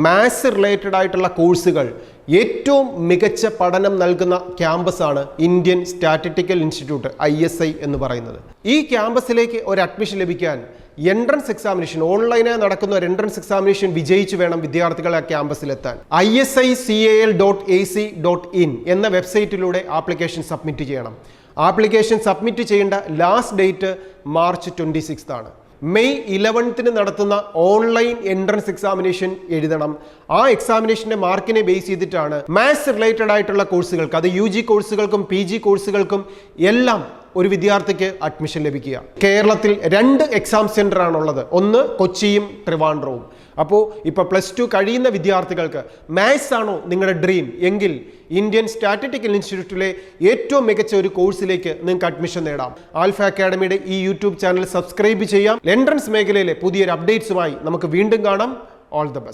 Maths related ആയിട്ടുള്ള കോഴ്സുകൾ ഏറ്റവും മികച്ച പഠനം നൽകുന്ന ക്യാമ്പസാണ് ഇന്ത്യൻ സ്റ്റാറ്റിസ്റ്റിക്കൽ ഇൻസ്റ്റിറ്റ്യൂട്ട് ISI എന്ന് പറയുന്നത്. ഈ ക്യാമ്പസിലേക്ക് ഒരു അഡ്മിഷൻ ലഭിക്കാൻ എൻട്രൻസ് എക്സാമിനേഷൻ, ഓൺലൈനായി നടക്കുന്ന ഒരു എൻട്രൻസ് എക്സാമിനേഷൻ വിജയിച്ചു വേണം വിദ്യാർത്ഥികൾ ആ ക്യാമ്പസിലെത്താൻ. isical.ac.in എന്ന വെബ്സൈറ്റിലൂടെ ആപ്ലിക്കേഷൻ സബ്മിറ്റ് ചെയ്യണം. ആപ്ലിക്കേഷൻ സബ്മിറ്റ് ചെയ്യേണ്ട ലാസ്റ്റ് ഡേറ്റ് മാർച്ച് 26 ആണ്. മെയ് 11 നടത്തുന്ന ഓൺലൈൻ എൻട്രൻസ് എക്സാമിനേഷൻ എഴുതണം. ആ എക്സാമിനേഷന്റെ മാർക്കിനെ ബേസ് ചെയ്തിട്ടാണ് മാത്സ് റിലേറ്റഡ് ആയിട്ടുള്ള കോഴ്സുകൾക്ക്, അത് UG കോഴ്സുകൾക്കും PG കോഴ്സുകൾക്കും എല്ലാം ഒരു വിദ്യാർത്ഥിക്ക് അഡ്മിഷൻ ലഭിക്കുക. കേരളത്തിൽ 2 എക്സാം സെന്റർ ആണുള്ളത്, ഒന്ന് കൊച്ചിയും ട്രിവാൻഡ്രവും. അപ്പോൾ ഇപ്പോൾ +2 കഴിയുന്ന വിദ്യാർത്ഥികൾക്ക് മാത്സ് ആണോ നിങ്ങളുടെ ഡ്രീം എങ്കിൽ ഇന്ത്യൻ സ്റ്റാറ്റിസ്റ്റിക്കൽ ഇൻസ്റ്റിറ്റ്യൂട്ടിലെ ഏറ്റവും മികച്ച ഒരു കോഴ്സിലേക്ക് നിങ്ങൾക്ക് അഡ്മിഷൻ നേടാം. ആൽഫ അക്കാഡമിയുടെ ഈ യൂട്യൂബ് ചാനൽ സബ്സ്ക്രൈബ് ചെയ്യാം. എൻട്രൻസ് മേഖലയിലെ പുതിയൊരു അപ്ഡേറ്റ്സുമായി നമുക്ക് വീണ്ടും കാണാം. All the best.